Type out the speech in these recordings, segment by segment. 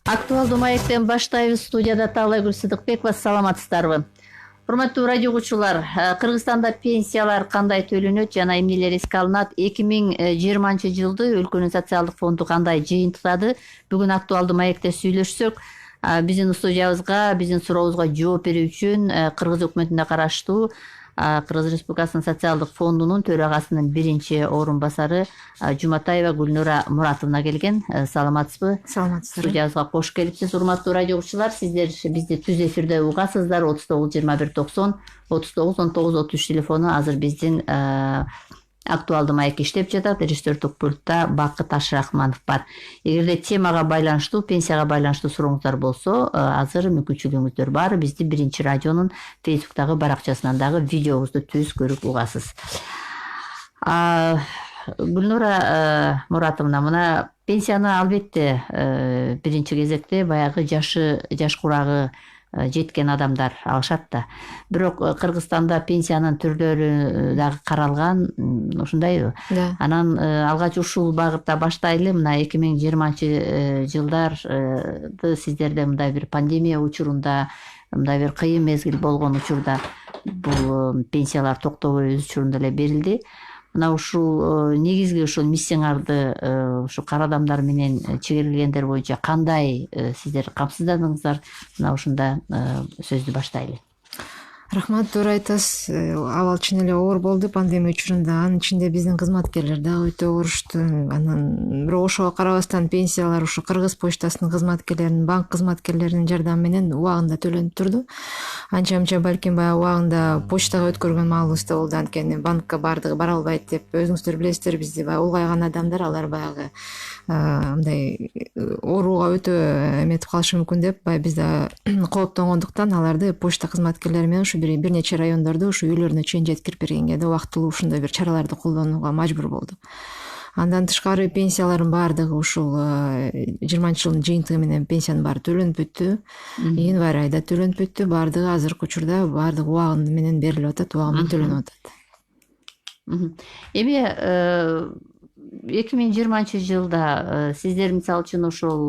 Актуалдуу маектен баштайбыз. Студияда Таалайгүл Сыдыкбекова. Саламатсыздарбы? Урматтуу радио угуучулар, Кыргызстанда пенсиялар кандай төлөнөт жана эмнелер эске алынат? 2020-жылды өлкөнүн социалдык фонду кандай жыйынтыктады? Бүгүн актуалдуу маекте сүйлөшсөк, биздин студиябызга, биздин сурообузга жооп берүү үчүн Кыргыз өкмөтүнө караштуу Кыргыз Республикасынын социалдык фондунун төрагасынын биринчи орун басары Жуматаева Гүлнура Муратовна келген. Саламатсызбы? Саламатсыздар. Студиябызга кош келипсиз. Урматтуу радио угуучулар, сиздер бизди түз эфирде угасыздар. 39-21-90, 39-19-33 телефону азыр биздин актуалдуу маек иштеп жатат. Режиссердук пультта Бакыт Ашрахманов бар. Эгерде темага байланыштуу, пенсияга байланыштуу сурооңуздар болсо, азыр мүмкүнчүлүгүңүздөр бар. Бизди биринчи радионун Фейсбуктагы баракчасынан дагы видеобузду түз көрүп угасыз. Гүлнура Муратовна, мына пенсияны албетте биринчи кезекте баягы жаш курагы жеткен адамдар алышат да. Бирок Кыргызстанда пенсиянын түрлөрү дагы каралган, ушундайбы? Анан алгач ушул багытта баштайлы. Мына 2020-жылдарды сиздерде мындай бир пандемия учурунда, мындай бир кыйын мезгил болгон учурда бул пенсиялар токтобой өз учурунда эле берилди. Мына ушул негизги ушул миссияңарды ушу кара адамдар менен чегерилгендер боюнча кандай сиздер камсыздандыңыздар? Мына ушунда сөздү баштайлы. Рахмат, туура айтасыз. Абал чын эле оор болду пандемия учурунда. Анын ичинде биздин кызматкерлер дагы өтө оорушту. Анан бирок ошого карабастан пенсиялар ушу Кыргыз почтасынын кызматкерлеринин, банк кызматкерлеринин жардамы менен убагында төлөнүп турду. Анча балким баягы убагында почтага өткөргөн маалыбыз да болду. Анткени банкка баардыгы бара албайт деп, өзүңүздөр билесиздер, бизде баягы улгайган адамдар, алар баягы мындай ооруга өтө эметип калышы мүмкүн деп, баягы биз да кооптонгондуктан аларды почта кызматкерлери менен ушу бир нече райондорду ушу үйлөрүнө чейин жеткирип бергенге да убактылуу ушундай бир чараларды колдонууга мажбур болдук. Андан тышкары пенсиялардын баардыгы ушул 20-жылдын жыйынтыгы менен пенсиянын баары төлөнүп бүттү. Январь айда төлөнүп бүттү. Баардыгы азыркы учурда баардыгы убагы менен берилип атат, убагы менен төлөнүп атат. Эми 2020-жылда сиздер мисалы үчүн ошол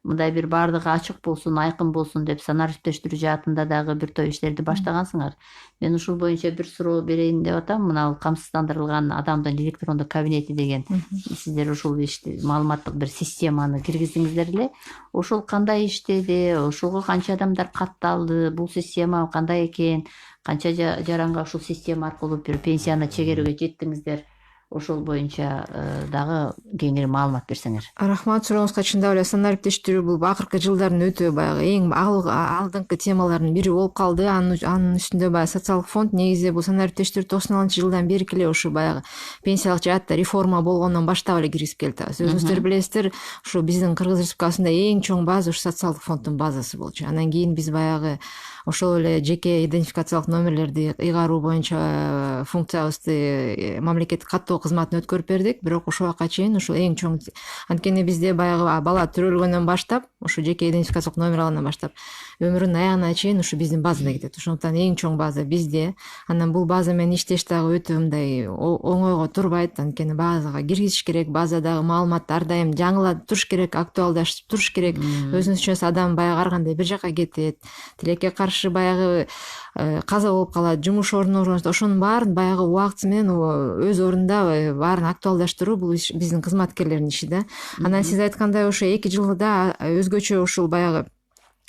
мындай бир баардыгы ачык болсун, айкын болсун деп санариптештирүү жаатында дагы бир топ иштерди баштагансыңар. Мен ушул боюнча бир суроо берейин деп атам. Мына камсыздандырылган адамдын электрондук кабинети деген, сиздер ушул маалыматтык бир системаны киргиздиңиздер эле. Ошол кандай иштеди? Ошого канча адамдар катталды? Бул система кандай экен? Канча жаранга ушул система аркылуу бир пенсияны чегерүүгө жеттиңиздер? Ошол боюнча дагы кеңири маалымат берсеңер. Рахмат, сурооңузга чындап эле санариптештирүү бул акыркы жылдардын өтө баягы эң алдыңкы темалардын бири болуп калды. Анын үстүндө баягы социалдык фонд негизи бул санариптештирүү 96-жылдан берки эле ушу баягы пенсиялык жаатта реформа болгондон баштап эле киргизип келатабыз. Өзүңүздөр билесиздер, ушу биздин Кыргыз Республикасында эң чоң база ушу социалдык фонддун базасы болчу. Андан кийин биз баягы ошол эле жеке идентификациялык номерлерди ыйгаруу боюнча функциябызды мамлекеттик каттоо кызматына өткөрүп бердик. Бирок ошол убакка чейин ушул эң чоң, анткени бизде баягы бала төрөлгөндөн баштап, ушу жеке идентификациялык номер алгандан баштап өмүрүнүн аягына чейин ушу биздин базада кетет. Ошондуктан эң чоң база бизде. Анан бул база менен иштеш дагы өтө мындай оңойго турбайт. Анткени базага киргизиш керек, базадагы маалымат ар дайым жаңылап туруш керек, актуалдашып туруш керек. Өзүнүз үчүн адам баягы ар кандай бир жака кетет, тилекке каршы баягы каза болуп калат, жумуш ордуна, ошонун баарын баягы убактысы менен өз ордунда баарын актуалдаштыруу бул биздин кызматкерлердин иши да. Анан сиз айткандай ошо 2 жылда өзгөчө ушул баягы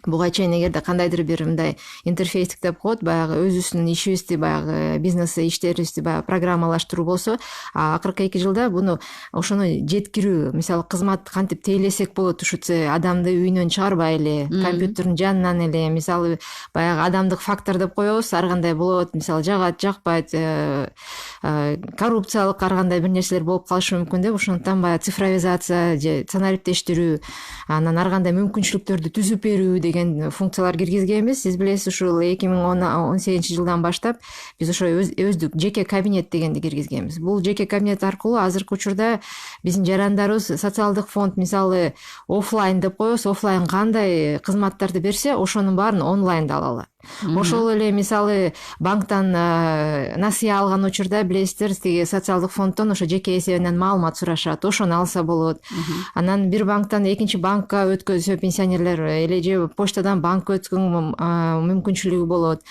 буга чейин эгерде кандайдыр бир мындай интерфейстик деп коет, баягы өзүбүздүн ишибизди, баягы бизнес иштерибизди баягы программалаштыруу болсо, акыркы 2 жылда буну ошону жеткирүү, мисалы кызмат кантип тейлесек болот, ушу адамды үйүнөн чыгарбай эле, компьютердин жанынан эле, мисалы баягы адамдык фактор деп коебуз, ар кандай болот, мисалы жагат, жакпайт, коррупциялык ар кандай бир нерселер болуп калышы мүмкүн деп, ошондуктан баягы цифровизация же санариптештирүү, анан ар кандай мүмкүнчүлүктөрдү түзүп берүү деген функциялар киргизгенбиз. Сиз билесиз, ушул 2018-жылдан баштап биз ошо өздүк жеке кабинет дегенди киргизгенбиз. Бул жеке кабинет аркылуу азыркы учурда биздин жарандарыбыз социалдык фонд мисалы офлайн деп коебуз, офлайн кандай кызматтарды берсе, ошонун баарын онлайнда ала алат. Ошол эле мисалы банктан насыя алган учурда билесиздер, тиги социалдык фонддон ошо жеке эсебинен маалымат сурашат, ошону алса болот. Анан бир банктан экинчи банкка өткөзсө пенсионерлер или же почтадан банкка өткөнгө мүмкүнчүлүгү болот.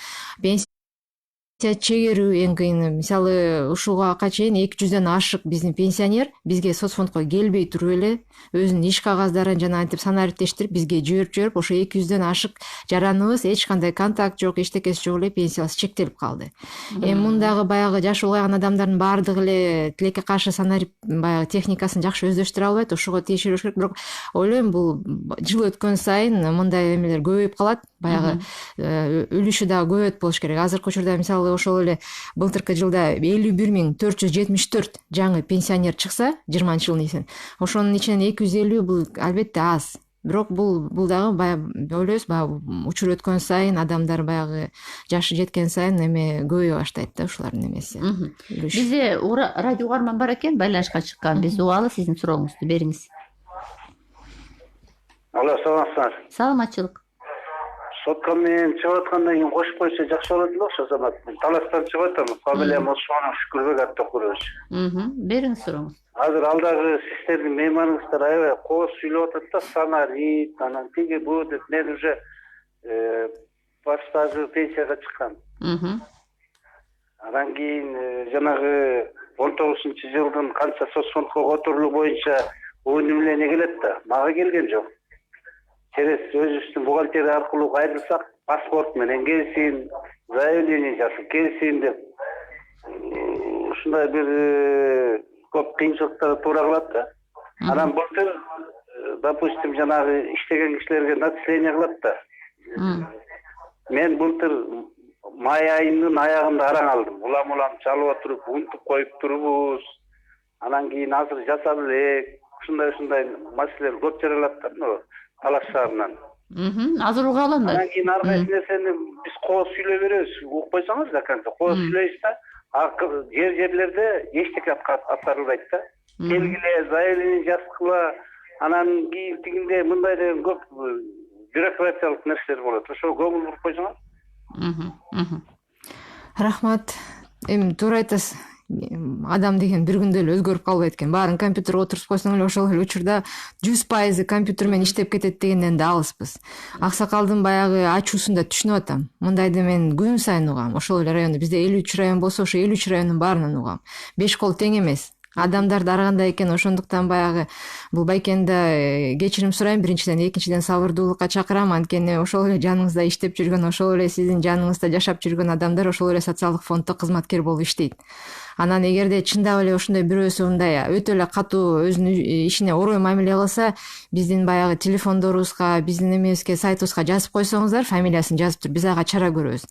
Чегерүү эң кыйыны. Мисалы ушуга чейин 200дөн ашык биздин пенсионер бизге соцфондко келбей туруп эле өзүнүн иш кагаздарын жана антип санариптештирип бизге жиберип ошо 200дөн ашык жараныбыз эч кандай контакт жок, эчтекеси жок эле пенсиясы чектелип калды. Эми мундагы баягы жашы улгайган адамдардын баардыгы эле тилекке каршы санарип баягы техникасын жакшы өздөштүрө албайт, ошого тиешелеш керек. Бирок ойлойм бул жыл өткөн сайын мындай эмелер көбөйүп калат, баягы үлүшү дагы көбөйөт болуш керек. Азыркы учурда мисалы ошол эле былтыркы жылда 51.474 жаңы пенсионер чыкса 20-жылдын ичинен, ошонун ичинен 250 бул албетте аз. Бирок бул дагы баягы ойлойбуз, баягы учур өткөн сайын адамдар баягы жашы жеткен сайын эме көбөйө баштайт да ушулардын эмеси. Бизде радио угарман бар экен, байланышка чыккан. Биз угалы, сиздин сурооңузду бериңиз. Алло, саламатсыздар. Саламатчылык. Сотко менен чыгып аткандан кийин кошуп койсо жакшы болот эле окшойт. Таластан чыгып атам. Фамилиям Осмонов Шүкүрбек Аттыкурович. Бериңиз сурооңузду. Азыр алдагы сиздердин мейманыңыздар аябай кооз сүйлөп атат да, санарит, анан тиги бу деп. Мен уже баштагы пенсияга чыккан. Андан кийин жанагы 19-жылдын канча соцфондко которулуу боюнча өнүмлене келет да, мага келген жок. Через өзүбүздүн бухгалтерия аркылуу кайрылсак, паспорт менен келсин, заявление жазып келсин деп ушундай бир көп кыйынчылыктар туура кылат да. Анан былтыр, допустим, жанагы иштеген кишилерге начисление кылат да. Мен былтыр май айынын аягында араң алдым. Улам чалып отуруп, унутуп коюп турубуз. Анан кийин азыр жасап элек, ушундай маселелер көп жаралат да. Талаш шаарынан. Азыр угалы анда. Анан кийин ар кайсы нерсени биз кооз сүйлөй беребиз. Угуп койсоңуз да канча кооз сүйлөйбүз да, жерлерде эчтеке аткарылбайт да. Келгиле, заявление жазгыла, анан кийин тигинде мындай деген көп бюрократиялык нерселер болот. Ошо көңүл буруп койсоңуз. Рахмат. Эми туура айтасыз. Адам деген бир күндө эле өзгөрүп калбайт экен. Баарын компьютерге отуруп койсоң эле ошол эле учурда 100% компьютер менен иштеп кетет дегенден да алыспыз. Аксакалдын баягы ачуусун да түшүнүп атам. Мындайды мен күн сайын угам. Ошол эле райондо бизде 53 район болсо, ошо 53 райондун баарынан угам. 5 кол тең эмес. Адамдарды ар кандай экен, ошондуктан баягы бул байкенде кечирим сурайм биринчиден, экинчиден сабырдуулукка чакырам. Анткени ошол эле жаныңызда иштеп жүргөн, ошол эле сиздин жаныңызда жашап жүргөн адамдар ошол эле социалдык фонддо кызматкер болуп иштейт. Анан эгерде чындап эле ошондой бирөөсү мындай өтө эле катуу өзүнүн ишине орой мамиле кылса, биздин баягы телефондорубузга, биздин эмебизге, сайтыбызга жазып койсоңуздар, фамилиясын жазып туруп биз ага чара көрөбүз.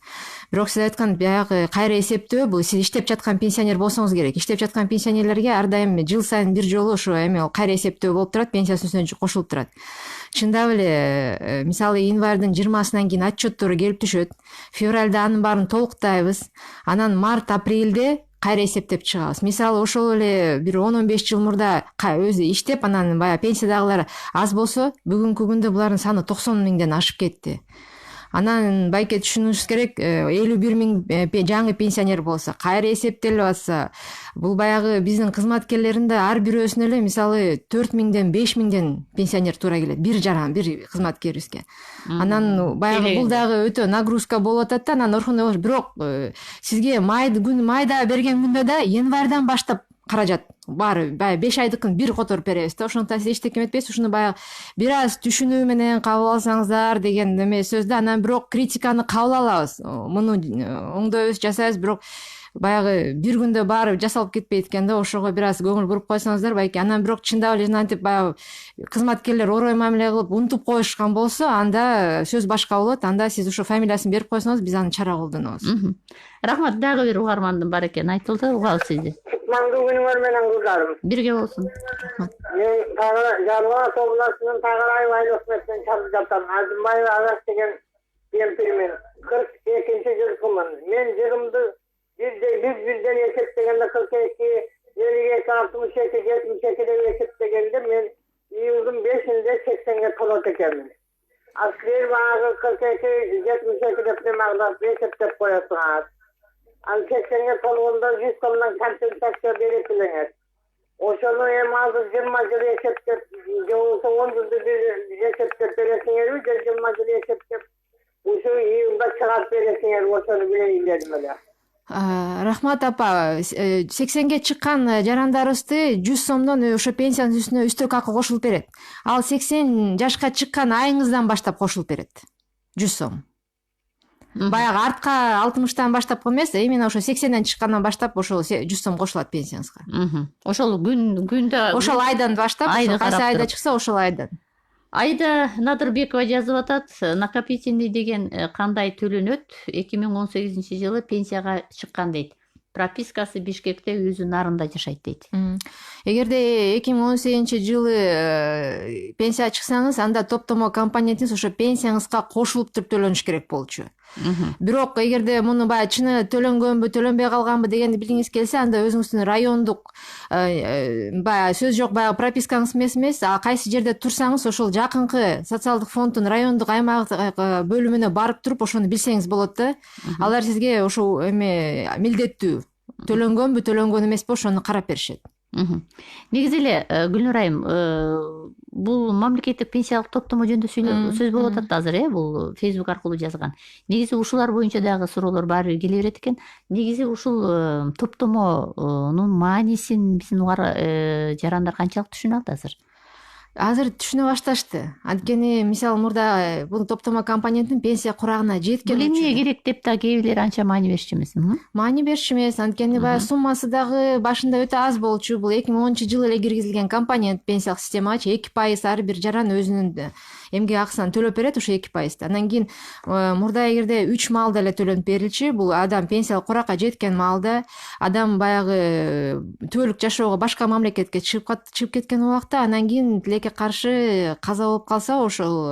Бирок сиз айткан баягы кайра эсептөө бул сиз иштеп жаткан пенсионер болсоңуз керек. Иштеп жаткан пенсионерлерге ар дайым жыл сайын бир жолу ошо эме кайра эсептөө болуп турат, пенсиясынын үстүнө кошулуп турат. Чындап эле мисалы январьдын 20-сынан кийин отчеттору келип түшөт. Февралда анын баарын толуктайбыз. Анан март, апрелде кайра эсептеп чыгабыз. Мисалы ошол эле бир 10-15 жыл мурда өзү иштеп, анан баягы пенсиядагылар аз болсо, бүгүнкү күндө булардын саны 90 миңден ашып кетти. Анан байке түшүнүшүңүз керек, 51 миң жаңы пенсионер болсо, кайра эсептелип атса, бул баягы биздин кызматкерлердин да ар бирөөсүнө эле мисалы 4 миңден 5 миңден пенсионер туура келет. Бир жаран, бир кызматкерибизге. Анан баягы бул дагы өтө нагрузка болуп атат да, анан орхуна бирок сизге майда берген күндө да январдан баштап каражат баары баягы 5 айдыкын бир которуп беребиз да. Ошондуктан сиз эчтеке эметпейсиз, ушуну баягы бир аз түшүнүү менен кабыл алсаңыздар деген эме сөз да. Анан бирок критиканы кабыл алабыз. Муну оңдойбуз, жасайбыз, бирок баягы бир күндө баары жасалып кетпейт экен да. Ошого бир аз көңүл буруп койсоңуздар байке. Анан бирок чындап эле антип баягы кызматкерлер орой мамиле кылып унутуп коюшкан болсо, анда сөз башка болот. Анда сиз ошо фамилиясын берип койсоңуз, биз аны чара колдонобуз. Рахмат. Дагы бир угармандын бар экен, айтылды, угалы сизди. Маңдуу күнүңөр менен кыздарым. Бирге болсун. Мен Жалган коммунасынын Тагырай Байлыкметен чалып жатам. Азымбаев Агас деген кемпирмин. 42-жылкымын. Мен жыгымды бизден эсептегенде 42, 52, 62, 72 деп эсептегенде мен июлдун 5-inde 80ге толот экенмин. Ал силер баягы 42 72 деп немагда эсептеп коесуңар. Ал 80-ге толгондо 100 сомдон компенсация берет элеңер. Ошону эми азыр 20 жыл эсептеп, же болбосо 10 жылды эсептеп бересиңерби, же 20 жыл эсептеп ошо июлда чыгарып бересиңер, ошону билейин дедим эле. Рахмат апа, 80-ге чыккан жарандарыбызды 100 сомдон ошо пенсиянын үстүнө үстөк акы кошулуп берет. Ал 80 жашка чыккан айыңыздан баштап кошулуп берет. 100 сом. Баягы артка 60-тан баштап эмес, именно ошо 80ден чыккандан баштап ошол 100 сом кошулат пенсияңызга. Ошол күндө Ошол айдан баштап, кайсы айда чыкса ошол айдан. Айда Надырбекова жазып атат, накопительный деген кандай төлөнөт? 2018 жылы пенсияга чыккан дейт. Пропискасы Бишкекте өзү нарында жашайт дейт. Эгерде 2018 жылы пенсия чыксаңыз, анда топтомо компонентиңиз ошо пенсияңызга кошулуп туруп төлөнүш керек болчу. Бирок эгерде муну баягы чыны төлөнгөнбү, төлөнбөй калганбы дегенди билгиңиз келсе, анда өзүңүздүн райондук баягы сөз жок баягы пропискаңыз эмес, кайсы жерде турсаңыз, ошол жакынкы социалдык фонддун райондук аймактык бөлүмүнө барып туруп ошону билсеңиз болот да. Алар сизге ошол милдеттүү төлөнгөнбү, төлөнгөн эмеспи ошону карап беришет. Негизи эле Гүлнур айым, бул мамлекеттик пенсиялык топтомо жөнүндө сөз болуп атат азыр, бул Facebook аркылуу жазган. Негизи ушулар боюнча дагы суроолор баары бир келе берет экен. Негизи ушул топтомонун маанисин биздин угар жарандар канчалык түшүнө алат азыр? Азыр түшүнө башташты. Анткени мисалы мурда бул топтомо компонентин пенсия курагына жеткен үчүн. Бул эмне керек деп да кээ бирлер анча маани беришчү эмес. Маани беришчү эмес, анткени баягы суммасы дагы башында өтө аз болчу. Бул 2010-жылы эле киргизилген компонент пенсиялык системачы 2% ар бир жаран өзүнүн эмгек акысын төлөп берет, ошо 2%. Андан кийин мурда эгерде 3 маалда эле төлөнүп берилчү. Бул адам пенсиялык куракка жеткен маалда, адам баягы түбөлүк жашоого башка мамлекетке чыгып кеткен убакта, андан кийин тилекке каршы каза болуп калса ошол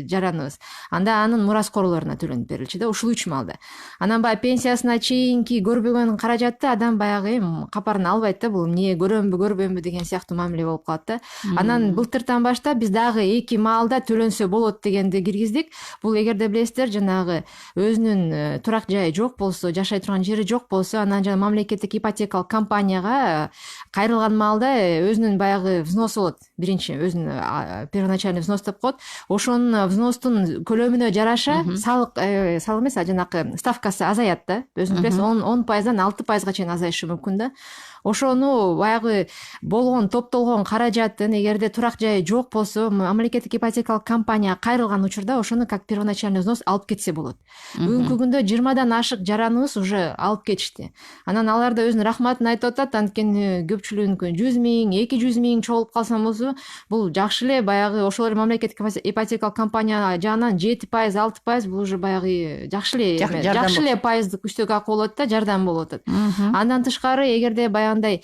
жараныбыз, анда анын мураскорлоруна төлөнүп берилчү да, ушул 3 маалда. Анан баягы пенсиясына чейинки көрбөгөн каражатты адам баягы капарын албайт да, бул эмне көрөмбү, көрбөймбү деген сыяктуу мамиле болуп калат да. Анан былтыртан баштап биз дагы 2 маалда төлөнсө болот дегенди киргиздик. Бул эгерде билесиздер, жанагы өзүнүн турак жайы жок болсо, жашай турган жери жок болсо, анан жана мамлекеттик ипотекалык компанияга кайрылган маалда өзүнүн баягы взносу болот. Биринчи өзүнүн первоначальный взнос деп коет. Ошонун взностун көлөмүнө жараша салык эмес, жанакы ставкасы азаят да. Өзүңүз билесиз, 10%дан 6%га чейин азайышы мүмкүн да. Ошону баягы болгон топтолгон каражатын эгерде турак жайы жок болсо, мамлекеттик ипотекалык компания кайрылган учурда ошону как первоначальный взнос алып кетсе болот. Бүгүнкү күндө 20дан ашык жараныбыз уже алып кетишти. Анан алар да өзүнүн рахматын айтып атат, анткени көпчүлүгүнүкү 100 миң, 200 миң чогулуп калса болсо, бул жакшы эле баягы ошол эле мамлекеттик ипотекалык компания жагынан 7%, 6% бул уже баягы жакшы эле пайыздык үстөк акы болот да, жардам болуп атат. Андан тышкары эгерде баягындай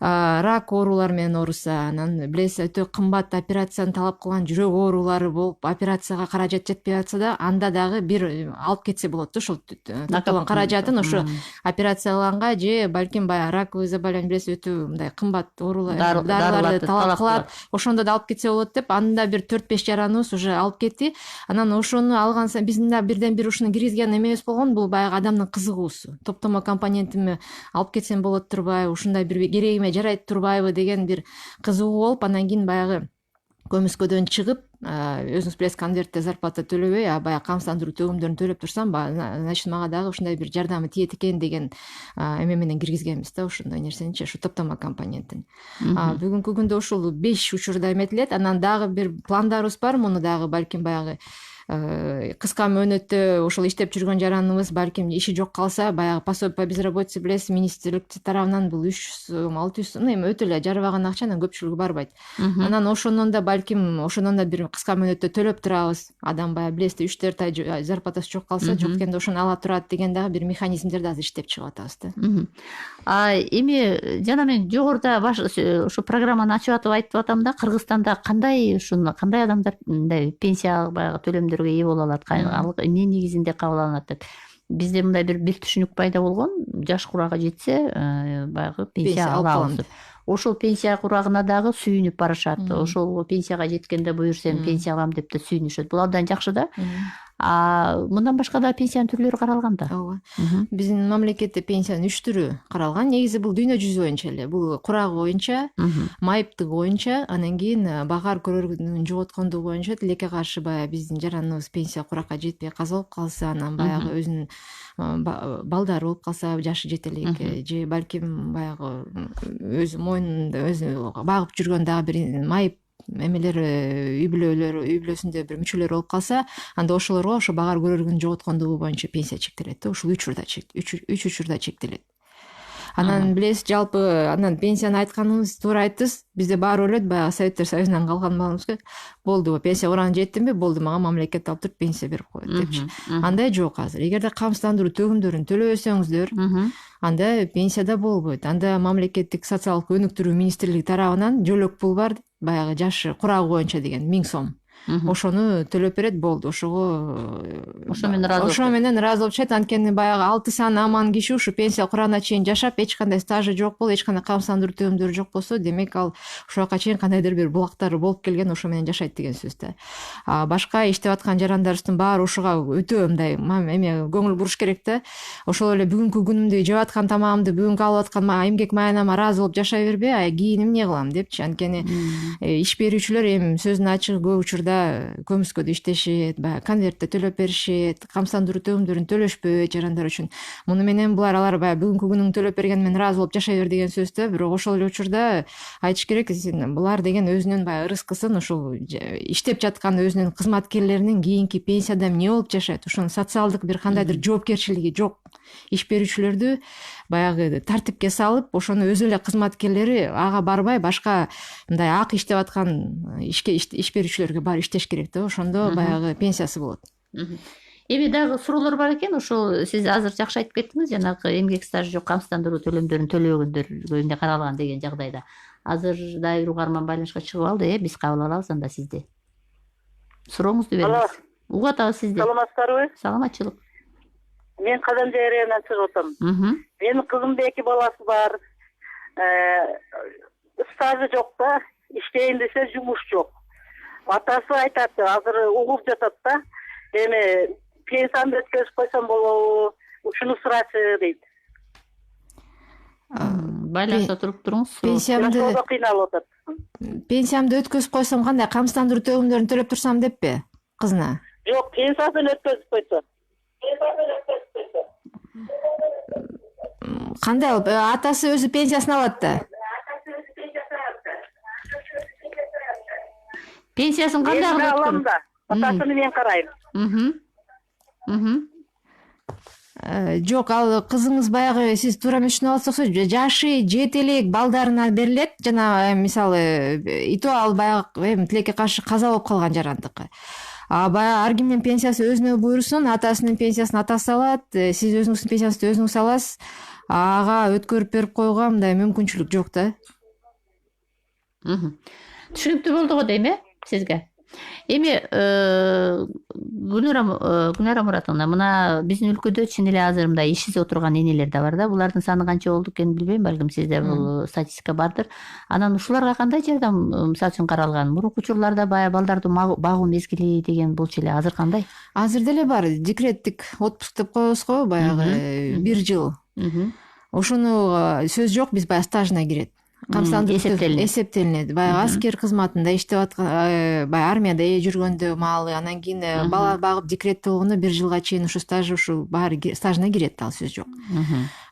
рак оорулары менен ооруса, анан билесиз өтө кымбат операцияны талап кылган жүрөк оорулары болуп, операцияга каражат жетпей атса да, анда дагы бир алып кетсе болот да, ошол топтолгон каражатын ошо операцияланга же балким баягы раковый заболевание, билесиз өтө мындай кымбат дарыларды талап кылат, ошондо да алып кетсе болот деп, анда бир 4-5 жараныбыз уже алып кетти. Анан ошону алган сайын биздин да бирден бир ушуну киргизген эмебиз болгон, бул баягы адамдын кызыгуусу. Топтомо компонентими алып кетсем болот турбайбы, ушундай бир керегиме жарайт турбайбы деген бир кызыгуу болуп, андан кийин баягы көмүскөдөн чыгып, өзүңүз билесиз, конвертте зарплата төлөбөй, баягы камсыздандыруу төгүмдөрүн төлөп турсам, значит мага дагы ушундай бир жардамы тиет экен деген эме менен киргизгенбиз да, ошондой нерсеничи, ушу топтомо компонентин. Бүгүнкү күндө ушул 5 учурда эметилет. Анан дагы бир пландарыбыз бар, муну дагы балким баягы кыска мөөнөттө ошол иштеп жүргөн жараныбыз балким иши жок калса, баягы пособие по безработице билесиз, министрлик тарабынан бул 300 сом, 600 сом, эми өтө эле жарыбаган акча, анан көпчүлүгү барбайт. Анан ошондон да балким ошондон да бир кыска мөөнөттө төлөп турабыз. Адам баягы билесиз, 3-4 ай зарплатасы жок калса, жок дегенде ошону ала турат деген дагы бир механизмдерди азыр иштеп чыгып атабыз да. Эми жана мен жогоруда ошо программаны ачып атып айтып атам да, Кыргызстанда кандай адамдар мындай пенсия баягы төлөмдөргө ээ боло алат, эмне негизинде кабыл алынат деп. Бизде мындай бир түшүнүк пайда болгон, жаш курага жетсе баягы пенсия алабыз. ошол пенсия курагына дагы сүйүнүп барышат. Ошол пенсияга жеткенде буюрсаң пенсия алам деп да сүйүнүшөт. Бул абдан жакшы да. Мындан башка да пенсиянын түрлөрү каралган да. ооба. Биздин мамлекетте пенсиянын 3 түрү каралган. Негизи бул дүйнө жүзү боюнча эле. Бул курагы боюнча, майыптыгы боюнча, анан кийин багар көрөргүнүн жоготкондугу боюнча тилекке каршы баягы биздин жараныбыз пенсия куракка жетпей каза болуп калса, анан баягы өзүнүн балдары болуп калса, жашы жете элек, же балким баягы өзү мойнунда өзү багып жүргөн дагы бир майып эмелери үй бүлөсүндө бир мүчөлөр болуп калса, анда ошолорго ошо багар көрөргүнүн жоготкондугу боюнча пенсия чектелет да. Ушул 3 учурда чектелет. Анан билесиз, жалпы анан пенсияны айтканыңыз туура айттыңыз. Бизде баары ойлойт, баягы Советтер Союзунан калган балыбызга болду, пенсия курагына жеттимби, болду, мага мамлекет алып туруп пенсия берип коет депчи. Андай жок азыр. Эгерде камсыздандыруу төгүмдөрүн төлөбөсөңүздөр, анда пенсия да болбойт. Анда мамлекеттик социалдык өнүктүрүү министрлиги тарабынан жөлөк пул бар, баягы жашы курагы боюнча деген 1000 сом. Ошону төлөп берет, болду. Ошо менен ыраазы болуп чыгат. Анткени баягы 6 сан аман киши ушу пенсия курагына чейин жашап, эч кандай стажы жок болуп, эч кандай камсыздандыруу төгүмдөрү жок болсо, демек ал ошога чейин кандайдыр бир булактары болуп келген, ошо менен жашайт деген сөз да. Башка иштеп аткан жарандарыбыздын баары ошого өтө мындай эме көңүл буруш керек да. Ошол эле бүгүнкү күнүмдү, жеп аткан тамагымды, бүгүнкү алып аткан эмгек маянама ыраазы болуп жашай бербей, кийин эмне кылам депчи. Анткени иш берүүчүлөр эми сөздүн ачыгы көп учурда көмүскөдө иштешет, баягы конвертте төлөп беришет, камсыздандыруу төгүмдөрүн төлөшпөйт жарандар үчүн. Муну менен алар баягы бүгүнкү күнүң төлөп бергени менен ыраазы болуп жашай бер деген сөз да. Бирок ошол эле учурда айтыш керек, булар деген өзүнүн баягы ырыскысын, ушул иштеп жаткан өзүнүн кызматкерлеринин кийинки пенсияда эмне болуп жашайт, ошонун социалдык бир кандайдыр жоопкерчилиги жок. Иш берүүчүлөрдү баягы тартипке салып, ошону өз эле кызматкерлери ага барбай, башка мындай ак иштеп аткан иш берүүчүлөргө барып иштеш керек да. Ошондо баягы пенсиясы болот. Эми дагы суроолор бар экен. Ошол сиз азыр жакшы айтып кеттиңиз, жанагы эмгек стажы жок, камсыздандыруу төлөмдөрүн төлөбөгөндөргө эмне каралган деген жагдайда. Азыр дагы бир угарман байланышка чыгып алды, биз кабыл алабыз анда сизди. Сурооңузду бериңиз. Угат ага сизди. Саламатсыздарбы? Саламатчылык. Мен Казан районунан чыгып атам. Менин кызымдын 2 баласы бар. Стажы жок да, иштейин десе жумуш жок. Атасы айтат, азыр угуп жатат да. Эми пенсиямды өткөзүп койсом болобу? Ушуну сурачы дейт. Байланышта туруп туруңуз. Пенсиямды өткөзүп койсом кандай, камсыздандыруу төгүмдөрүн төлөп турсам деппи кызына? Жок, пенсиясын өткөзүп койсо. Кандай болуп, атасы өзү пенсиясын алат да. Пенсиясын кандай кылып алам да? Атасыны мен карайм. Жок, ал кызыңыз баягы сиз туура эмес түшүнүп алсак, жашы жете элек балдарына берилет. Жана мисалы ито ал баягы тилекке каршы каза болуп калган жарандыкы. Баягы ар кимдин пенсиясы өзүнө буйрусун, атасынын пенсиясын атасы алат, сиз өзүңүздүн пенсияңызды өзүңүз аласыз. Ага өткөрүп берип коюуга мындай мүмкүнчүлүк жок да. Түшүнүктүү болду го дейм, сизге. Эми Гүлнара Муратовна, мына биздин өлкөдө чын эле азыр мындай ишсиз отурган энелер да бар да. Булардын саны канча болду экенин билбейм, балким сизде бул статистика бардыр. Анан ушуларга кандай жардам мисалы үчүн каралган? Мурунку учурларда баягы балдарды багуу мезгили деген болчу эле, азыр кандай? Азыр деле бар, декреттик отпуск деп коебуз го, баягы 1 жыл. Ошону сөз жок, биз баягы стажына кирет. Камсыздандыруу эсептелинет. Баягы аскер кызматында иштеп аткан, баягы армияда жүргөндө маалы, анан кийин бала багып декретте болгондо 1 жылга чейин ушу стажы ушу баары стажына кирет, ал сөз жок.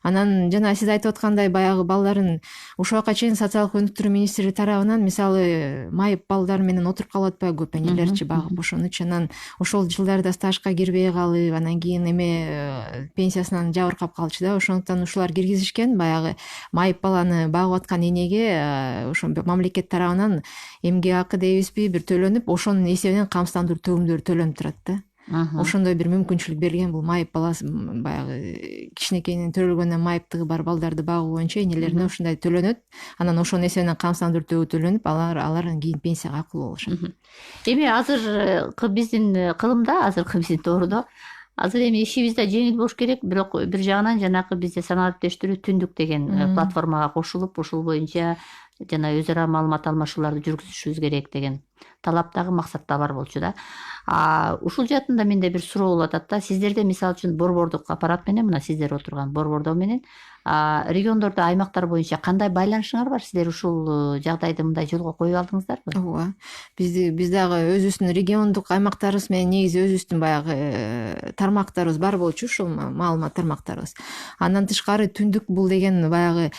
Анан жана сиз айтып аткандай баягы балдарын ушуга чейин социалдык өнүктүрүү министрлиги тарабынан мисалы майып балдар менен отуруп калып атпайбы көп энелерчи багып ошонучу. Анан ошол жылдарда стажга кирбей калып, анан кийин эме пенсиясынан жабыркап калчу да. Ошондуктан ушулар киргизишкен, баягы майып баланы багып аткан энеге ошо мамлекет тарабынан эмгек акы дейбизби бир төлөнүп, ошонун эсебинен камсыздандыруу төгүмдөрү төлөнүп турат да. Ошондой бир мүмкүнчүлүк берилген. Бул майып баласы баягы кичинекейинен төрөлгөндөн майыптыгы бар балдарды багуу боюнча энелерине ушундай төлөнөт. Анан ошонун эсебинен камсыздандыруу төгүү төлөнүп, алар кийин пенсияга акылуу болушат. Эми азыр биздин кылымда, азыркы биздин тоордо азыр эми ишибиз да жеңил болуш керек, бирок бир жагынан жанагы бизде саналык иштештирүү түндүк деген платформага кошулуп, ушул боюнча жана өз ара маалымат алмашууларды жүргүзүшүбүз керек деген талап дагы максат да бар болчу да. Ушул жаатында менде бир суроо болуп атат да. Сиздерде мисалы үчүн борбордук аппарат менен мына сиздер отурган борбордо менен региондордо, аймактар боюнча кандай байланышыңар бар? Сиздер ушул жагдайды мындай жолго коюп алдыңыздарбы? Ооба. Биз дагы өзүбүздүн региондук аймактарыбыз менен негизи өзүбүздүн баягы тармактарыбыз бар болчу, ушул маалымат тармактарыбыз. Андан тышкары түндүк бул деген баягы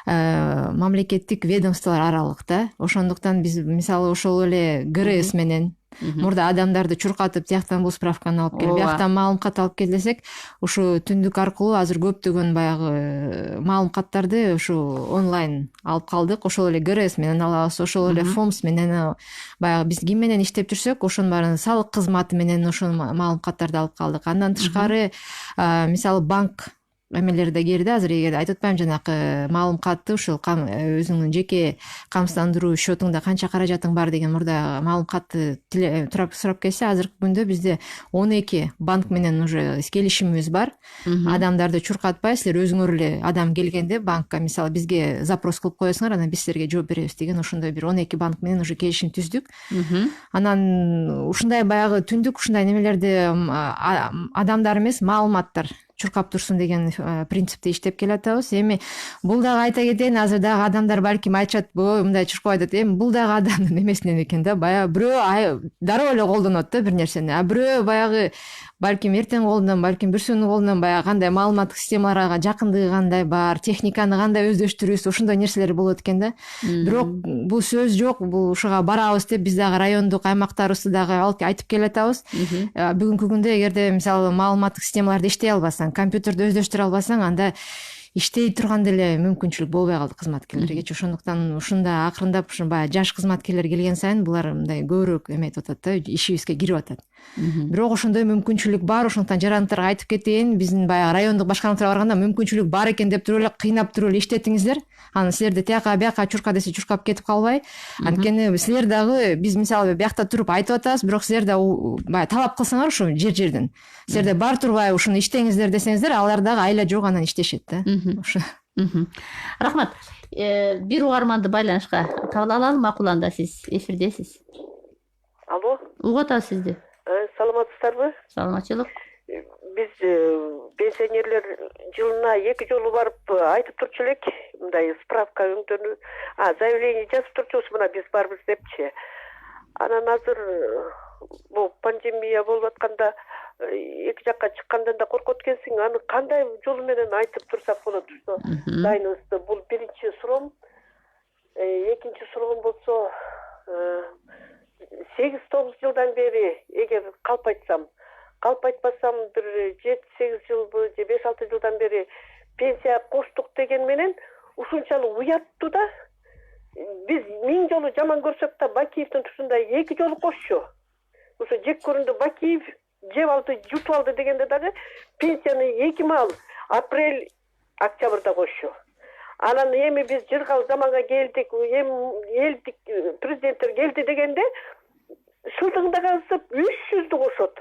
мамлекеттик ведомстволор аралык да. Ошондуктан биз мисалы ошол эле ГРС менен мурда адамдарды чуркатып тияктан бул справканы алып кел, бияктан маалымат алып кел десек, ушу түндүк аркылуу азыр көптөгөн баягы маалыматтарды ушу онлайн алып калдык. Ошол эле ГРС менен алабыз, ошол эле ФОМС менен баягы биз ким менен иштеп жүрсөк, ошонун баарын салык кызматы менен ошол маалыматтарды алып калдык. Андан тышкары мисалы банк эмелерде кирди. Азыр эгер айтып атпайм, жанакы маалыматты ушул өзүңдүн жеке камсыздандыруу счетуңда канча каражатың бар деген мурда маалыматты сурап келсе, азыркы күндө бизде 12 банк менен уже келишимибиз бар. Адамдарды чуркатпай, силер өзүңөр эле адам келгенде банкка мисалы бизге запрос кылып коесуңар, анан биз силерге жооп беребиз деген ошондой бир 12 банк менен уже келишим түздүк. Анан ушундай баягы түндүк ушундай немелерди адамдар эмес, маалыматтар чуркап турсун деген принципте иштеп келатабыз. Эми бул дагы айта кетейин, азыр дагы адамдар балким айтышат, мындай чуркап атат. Эми бул дагы адамдын эмесинен экен да. Баягы бирөө дароо эле колдонот да бир нерсени, а бирөө баягы балким эртең колунан, балким бүрсүнүн колунан баягы кандай маалыматтык системаларга жакындыгы кандай бар, техниканы кандай өздөштүрүбүз, ошондой нерселер болот экен да. Бирок бул сөз жок, бул ушуга барабыз деп биз дагы райондук аймактарыбызды дагы айтып келатабыз. Бүгүнкү күндө эгерде мисалы маалыматтык системаларды иштей албасаң, компьютерди өздөштүрө албасаң, анда иштей турган деле мүмкүнчүлүк болбой калды кызматкерлергечи. Ошондуктан ушунда акырындап ушу баягы жаш кызматкерлер келген сайын булар мындай көбүрөөк эметип атат да, ишибизге кирип атат. Бирок ошондой мүмкүнчүлүк бар. Ошондуктан жарандыктарга айтып кетейин, биздин баягы райондук башкармаларга барганда мүмкүнчүлүк бар экен деп туруп эле кыйнап туруп эле иштетиңиздер. Анан силерди тияка бияка чурка десе чуркап кетип калбай. Анткени силер дагы биз мисалы биякта туруп айтып атабыз, бирок силер да баягы талап кылсаңар ушу жерден. Силерде бар турбай ушуну иштеңиздер десеңиздер, алар дагы айла жок анан иштешет да. Ошо. Рахмат. Бир угарманды байланышка кабыл алалы макул, анда сиз эфирдесиз. Алло. Угуп атабыз сизди. Саламатсыздарбы? Саламатчылык. Биз пенсионерлер жылына 2 жолу барып айтып турчу элек, мындай справка өңдөнүп, заявление жазып турчубуз, мына биз барбыз депчи. Анан азыр бул пандемия болуп атканда эки жакка чыккандан да коркот экенсиң. Аны кандай жолу менен айтып турсак болот ушо дайныбызды? Бул биринчи суроом. Экинчи суроом болсо, 8-9 жылдан бери эгер калпайтпасам бир 7-8 жылбы же 5-6 жылдан бери пенсия коштук деген менен ушунчалык уяттуу да. Биз 1000 жолу жаман көрсөк да Бакиевдин тушундай 2 жолу кошчу. Ошо жек көрүндү Бакиев жеп алды, жутуп алды дегенде дагы пенсияны 2 маал апрель, октябрда кошчу. Анан эми биз жыргал заманга келдик, элдик президенттер келди дегенде шылдыңда калсып 300дү кошот.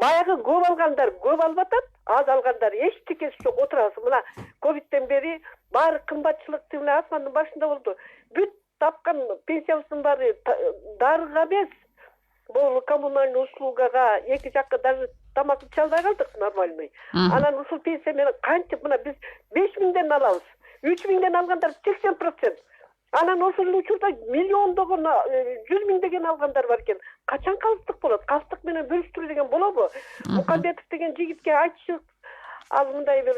Баягы көп алгандар көп алып атат, аз алгандар эчтекеси жок отурабыз. Мына ковидтен бери баары кымбатчылык тимле асмандын башында болду. Бүт тапкан пенсиябыздын баары дарыга эмес, бул коммунальный услугага, эки жакка даже тамак иче албай калдык нормальный. Анан ушул пенсия менен кантип мына биз 5000ден алабыз. 3000ден алгандар 80%. Анан ошол учурда миллиондогон 100 миңдеген алгандар бар экен. Качан калыстык болот? Калыстык менен бөлүштүрүү деген болобу? Мукамбетов деген жигитке айтышып, ал мындай бир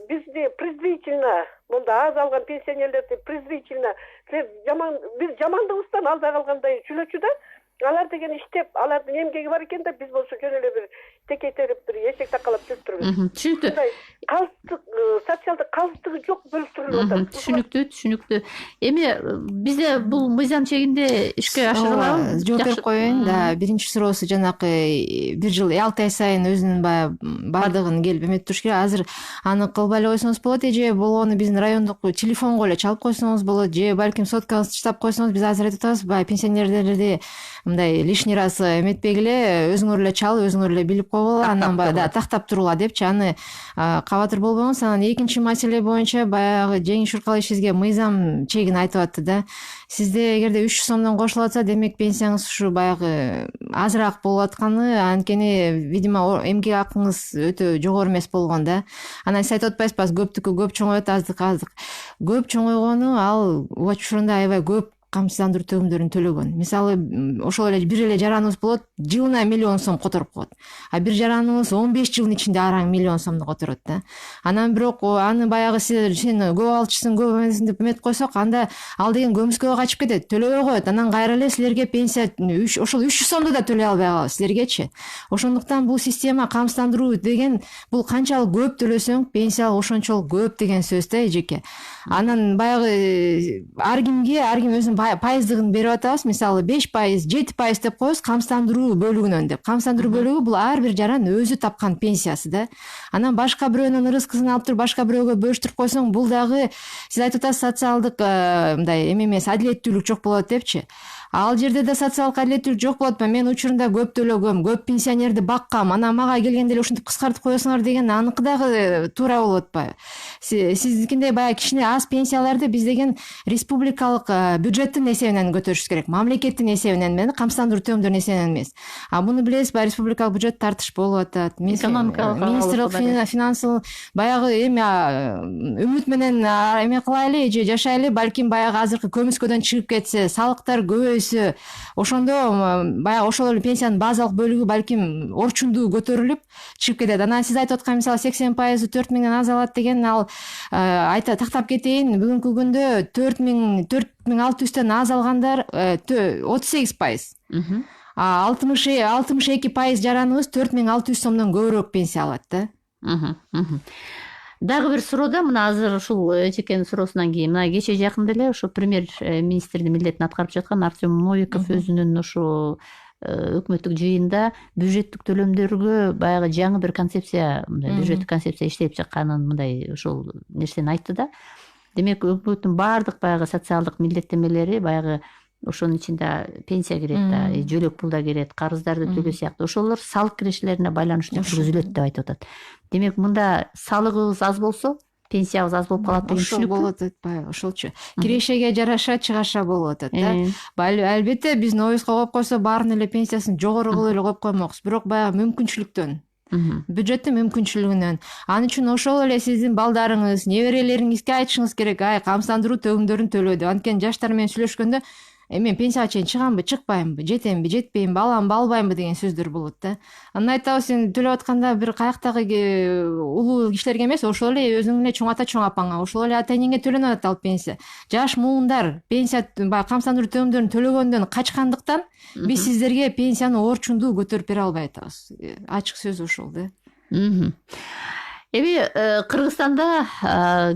бизди презрительно, мында аз алган пенсионерлерди презрительно, биз жамандыгыбыздан албай калгандай сүйлөчү да. Алар деген иштеп, алардын эмгеги бар экен да, биз болсо жөн эле бир текейтерип, бир эшек такалап жүрүп турбуз. Түшүнүктүү. Калыстык, социалдык калыстыгы жок бөлүштүрүлүп атат. Түшүнүктүү. Эми бизде бул мыйзам чегинде ишке ашырылабы? Жооп берип коеюн. Да, биринчи суроосу жанакы бир жыл 6 ай сайын өзүнүн бардыгын келип эметип туруш керек. Азыр аны кылбай эле койсоңуз болот, же болгону биздин райондук телефонго эле чалып койсоңуз болот, же балким соткаңызды штаб койсоңуз. Биз азыр айтып атабыз, пенсионерлерди мындай лишний раз эметпегиле, өзүңөр эле чалып өзүңөр эле билип койгула, анан баягы тактап турула депчи, аны кабатыр болбоңуз. Анан экинчи маселе боюнча баягы Жеңиш Шуркалыевич сизге мыйзам чегин айтып атты да. Сизде эгерде 300 сомдон кошулуп атса, демек пенсияңыз ушу баягы азыраак болуп атканы, анткени видимо эмгек акыңыз өтө жогору эмес болгон да. Анан сиз айтып атпайсызбы, көптүкү көп чоңойот, аздык аздык. Көп чоңойгону ал учурунда аябай көп камсыздандыруу төгүмдөрүн төлөгөн. Мисалы, ошол эле бир эле жараныбыз болот, жылына 1 миллион сом которуп коет. А бир жараныбыз 15 жылдын ичинде араң 1 миллион сомду которот да. Анан бирок аны баягы сен көп алчысың, көп эмесиң деп эметип койсок, анда ал деген көмүскөгө качып кетет, төлөбөй коет. Анан кайра эле силерге пенсия ошол 300 сомду да төлөй албай калат силергечи. Ошондуктан бул система камсыздандыруу деген бул канчалык көп төлөсөң, пенсия ошончолук көп деген сөз да эжеке. Анан баягы ар ким өзүнүн пайыздыгын берип атабыз. Мисалы 5%, 7% деп коебуз камсыздандыруу бөлүгүнөн деп. Камсыздандыруу бөлүгү бул ар бир жаран өзү тапкан пенсиясы да. Анан башка бирөөнүн ырыскысын алып туруп башка бирөөгө бөлүштүрүп койсоң, бул дагы сиз айтып атасыз социалдык мындай эме эмес, адилеттүүлүк жок болот депчи. Ал жерде да социалдык адилеттүүлүк жок болот. Мен учурунда көп төлөгөм, көп пенсионерди баккам, анан мага келгенде эле ушинтип кыскартып коесуңар деген аныкы дагы туура болуп атпайбы? Сиздикиндей баягы кичине аз пенсияларды биз деген республикалык бюджеттин эсебинен көтөрүшүбүз керек. Мамлекеттин эсебинен эмес, камсыздандыруу төгүмдөрүнүн эсебинен эмес. Буну билесизби, республикалык бюджет тартыш болуп атат. Министрлик финансы баягы эме үмүт менен эме кылайлы же жашайлы, балким баягы азыркы көмүскөдөн чыгып кетсе, салыктар көбөйсө, ошондо баягы ошол эле пенсиянын базалык бөлүгү балким орчундуу көтөрүлүп чыгып кетет. Анан сиз айтып аткан мисалы 80% 4 миңден аз алат деген, ал тактап кетейин, бүгүнкү күндө 4600тен аз алгандар 38%. 62% жараныбыз 4600 сомдон көбүрөөк пенсия алат да. Дагы бир суроо мына азыр ушул эжекенин суроосунан кийин, мына кече жакында эле ошо премьер министрдин милдетин аткарып жаткан Артем Новиков өзүнүн ошо өкмөттүк жыйында бюджеттик төлөмдөргө баягы жаңы бир концепция, бюджеттик концепция иштелип чыкканын, мындай ошол нерсени айтты да. Демек өкмөттүн баардык баягы социалдык милдеттенмелери баягы ошонун ичинде пенсия кирет да, жөлөк пул да кирет, карыздарды төлөө сыяктуу ошолор салык кирештерине байланыштуу жүргүзүлөт деп айтып атат. Демек мында салыгыбыз аз болсо пенсиябыз аз болуп калат деген түшүнүк. Ошол болуп атпайбы? Ошолчу. Кирешеге жараша чыгаша болуп атат да. Албетте биздин оюбузга коюп койсо баарынын эле пенсиясын жогору кылып эле коюп коймокпуз, бирок баягы мүмкүнчүлүктөн, бюджеттин мүмкүнчүлүгүнөн. Ал үчүн ошол эле сиздин балдарыңыз, неберелериңизге айтышыңыз керек, камсыздандыруу төгүмдөрүн төлөө деп. Анткени жаштар менен сүйлөшкөндө мен пенсияга чейин чыгамбы, чыкпаймбы, жетемби, жетпеймби, аламбы, албаймбы деген сөздөр болот да. Анан айтабыз, сен төлөп атканда бир каяктагы улуу кишилерге эмес, ошол эле өзүң эле чоң ата, чоң апаңа, ошол эле ата энеңе төлөнүп атат ал пенсия. Жаш муундар пенсия баягы камсыздандыруу төгүмдөрүн төлөгөндөн качкандыктан биз сиздерге пенсияны орчундуу көтөрүп бере албай атабыз. Ачык сөз ошол да. Эми Кыргызстанда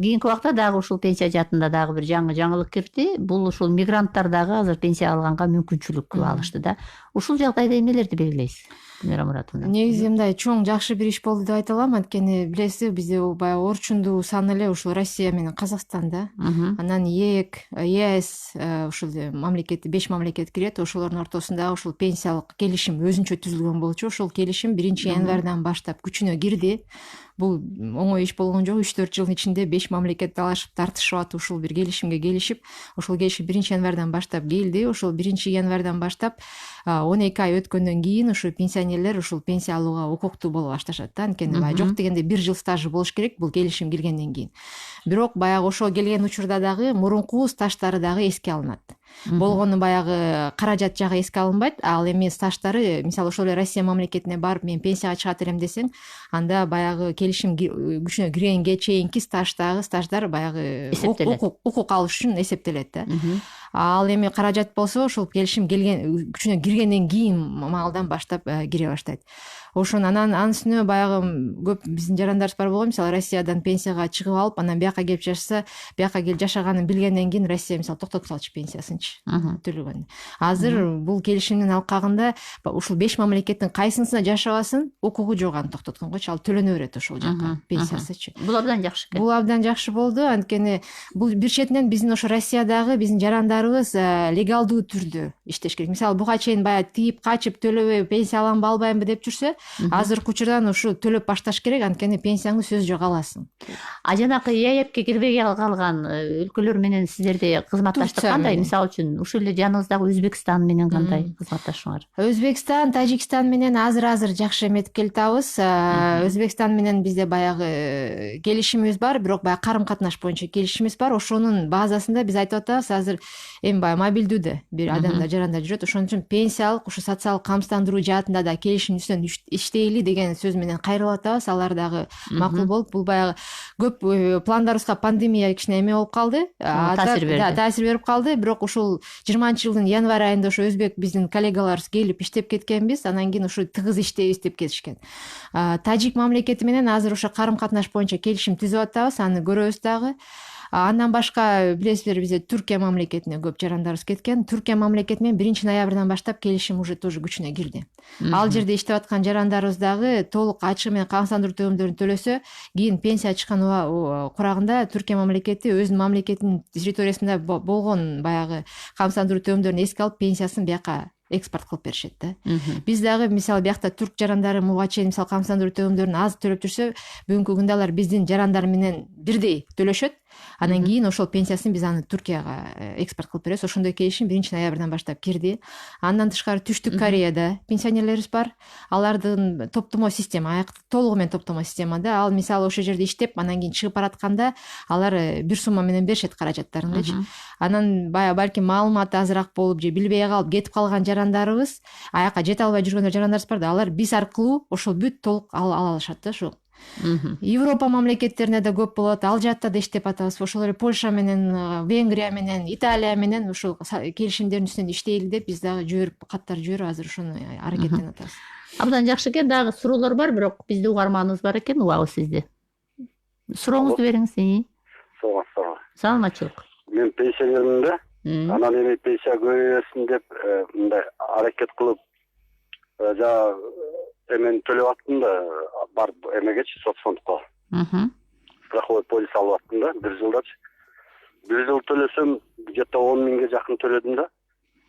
кийинки убакта дагы ушул пенсия жаатында дагы бир жаңы жаңылык кирди. Бул ушул мигранттар дагы азыр пенсия алганга мүмкүнчүлүк алышты да. Ушул жагдайда эмнелерди белгилейсиз? Негизи мындай чоң жакшы бир иш болду деп айта алам. Анткени билесиз, бизде баягы орчундуу сан эле ушул Россия менен Казакстанда. Анан ЕЭК, ЕАЭС ушул мамлекет 5 мамлекет кирет. Ошолордун ортосунда ушул пенсиялык келишим өзүнчө түзүлгөн болчу. Ошол келишим 1-январдан баштап күчүнө кирди. Бул оңой иш болгон жок. 3-4 жылдын ичинде 5 мамлекет талашып тартышып атып ушул бир келишимге келишип, ошол келишим 1-январдан баштап келди. Ошол 1-январдан баштап 12 ай өткөндөн кийин ушу пенсионерлер ушул пенсия алууга укуктуу боло башташат да. Анткени жок дегенде 1 жыл стажы болуш керек бул келишим келгенден кийин. Бирок баягы ошол келген учурда дагы мурунку стаждары дагы эске алынат. Болгону баягы каражат жагы эске алынбайт. Ал эми стаждары, мисалы ошол эле Россия мамлекетине барып мен пенсияга чыгат элем десең, анда баягы келишим күчүнө киргенге чейинки стаждар баягы укук алыш үчүн эсептелет да. Ал эми каражат болсо ошол келишим күчүнө киргенден кийин маалдан баштап кире баштайт. Ошон анан үстүнө баягы көп биздин жарандарыбыз бар болгон, мисалы Россиядан пенсияга чыгып алып, анан бияка келип жашаса, бияка келип жашаганын билгенден кийин Россия мисалы токтотуп салчу пенсиясынчы төлөгөн. Азыр бул келишимдин алкагында ушул 5 мамлекеттин кайсынысына жашабасын, укугу жок аны токтоткон койчу, ал төлөнө берет ошол жака пенсиясычы. Бул абдан жакшы экен. Бул абдан жакшы болду, анткени бул бир четинен биздин ошо Россиядагы биздин жарандарыбыз легалдуу түрдө иштеш керек. Мисалы буга чейин баягы тийип качып төлөбөй пенсия аламбы албаймбы деп жүрсө, азыркы учурдан ушу төлөп башташ керек, анткени пенсияңды сөзү жок аласың. А жанакы ЕАЭПке кирбей калган өлкөлөр менен сиздерде кызматташтык Турция кандай? менен. Мисалы үчүн ушул эле жаныбыздагы Өзбекстан менен кандай кызматташыңар? Өзбекстан, Тажикстан менен азыр жакшы эметип келатабыз. Өзбекстан менен бизде баягы келишимибиз бар, бирок баягы карым-катнаш боюнча келишимибиз бар. Ошонун базасында биз айтып атабыз, азыр эми баягы мобилдүүдө бир адамдар жарандар жүрөт. Ошон үчүн пенсиялык, ушу социалдык камсыздандыруу жаатында да келишимдин үстүнөн иштейли деген сөз менен кайрылып атабыз. Алар дагы макул болуп, бул баягы көп пландарыбызга пандемия кичине эме болуп калды. Таасир берди. Таасир берип калды, бирок ушул 20-жылдын январь айында ошо өзбек биздин коллегаларыбыз келип иштеп кеткенбиз. Анан кийин ушу тыгыз иштейбиз деп кетишкен. Тажик мамлекети менен азыр ошо карым-катнаш боюнча келишим түзүп атабыз, аны көрөбүз дагы. Андан башка билесиздер, бизде Түркия мамлекетине көп жарандарыбыз кеткен. Түркия мамлекети менен 1-ноябрдан баштап келишим уже тоже күчүнө кирди. Ал жерде иштеп аткан жарандарыбыз дагы толук ачык менен камсыздандыруу төлөмдөрүн төлөсө, кийин пенсия чыккан курагында Түркия мамлекети өзүнүн мамлекетинин территориясында болгон баягы камсыздандыруу төлөмдөрүн эске алып, пенсиясын бияка экспорт кылып беришет да. Биз дагы мисалы биякта түрк жарандары буга чейин мисалы камсыздандыруу төлөмдөрүн аз төлөп жүрсө, бүгүнкү күндө алар биздин жарандар менен бирдей төлөшөт. Анан кийин ошол пенсиясын биз аны Түркияга экспорт кылып беребиз. Ошондой келишим 1-ноябрдан баштап кирди. Андан тышкары Түштүк Кореяда пенсионерлерибиз бар. Алардын топтомо система, толугу менен топтомо системада. Ал мисалы ошол жерде иштеп, анан кийин чыгып баратканда алар бир сумма менен беришет каражаттарыңдычы. Анан балким маалыматы азыраак болуп же билбей калып кетип калган жарандарыбыз, аяка жете албай жүргөн жарандарыбыз бар да, алар биз аркылуу ошол бүт толук ала алышат да ошол. Европа мамлекеттерине да көп болот, ал жакта да иштеп атабыз. Ошол эле Польша менен, Венгрия менен, Италия менен ушул келишимдердин үстүнөн иштейли деп биз дагы каттар жиберип азыр ошону аракеттенип атабыз. Абдан жакшы экен, дагы суроолор бар, бирок бизде угарманыбыз бар экен, убагы сизде. Сурооңузду бериңиз. Саламатчылык. Мен пенсионермин да. Анан эми пенсия көбөйсүн деп мындай аракет кылып эмени төлөп аттым да, бар эмегечи соцфондко. Страховой полис алып аттым да, 1 жылдачы. 1 жыл төлөсөм, где-то 10 миңге жакын төлөдүм да.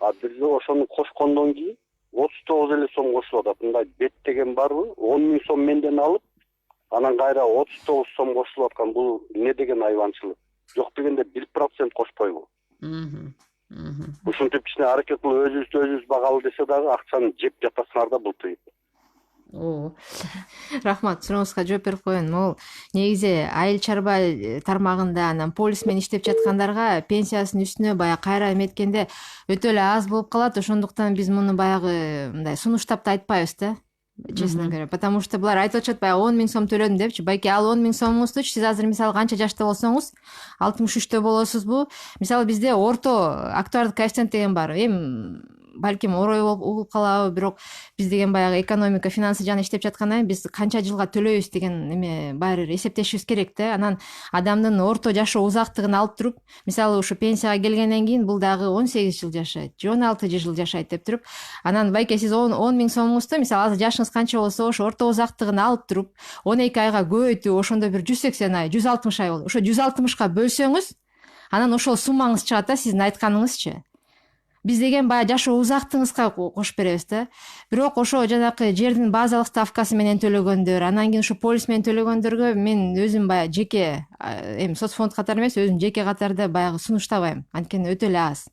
А 1 жыл ошону кошкондон кийин 39 эле сом кошулуп атат. Мындай беттеген барбы? 10 миң сом менден алып, анан кайра 39 сом кошулуп аткан. Бул эмне деген айванчылык? Жок дегенде 1% кошпойбу? Ушинтип кичине аракет кылып өзүбүз багалы десе дагы акчаны жеп жатасыңар да бултуйт. Рахмат, сурооңузга жооп берип коеюн. Могул негизи айыл чарба тармагында анан полис менен иштеп жаткандарга пенсиясынын үстүнө баягы кайра эметкенде өтө эле аз болуп калат. Ошондуктан биз муну баягы мындай сунуштап да айтпайбыз да. Честно говоря, потому что булар айтып атышат, баягы 10 миң сом төлөдүм депчи. Байки ал 10 миң сомуңуздучу сиз азыр мисалы канча жашта болсоңуз, 63-тө болосузбу? Мисалы бизде орто актуардык коэффициент деген бар. Эми балким орой болуп калабы, бирок биз деген баягы экономика, финансы жана иштеп жаткандан биз канча жылга төлөйбүз деген эме баары бир эсептешибиз керек да. Анан адамдын орто жашоо узактыгын алып туруп, мисалы ушу пенсияга келгенден кийин бул дагы 18 жыл жашайт, 16 жыл жашайт деп туруп, анан байке сиз 10 миң сомуңузду мисалы азыр жашыңыз канча болсо, ошо орто узактыгын алып туруп, 12 айга көбөйтүп, ошондо бир 180 ай, 160 ай болду. Ошо 160ка бөлсөңүз, анан ошол суммаңыз чыгат да, сиздин айтканыңызчы. Биз деген баягы жашоо узактыгыңызга кошуп беребиз да. Бирок ошо жанакы жердин базалык ставкасы менен төлөгөндөр, анан кийин ушу полис менен төлөгөндөргө мен өзүм баягы жеке эми соцфонд катары эмес, өзүм жеке катарда баягы сунуштабайм. Анткени өтө эле аз.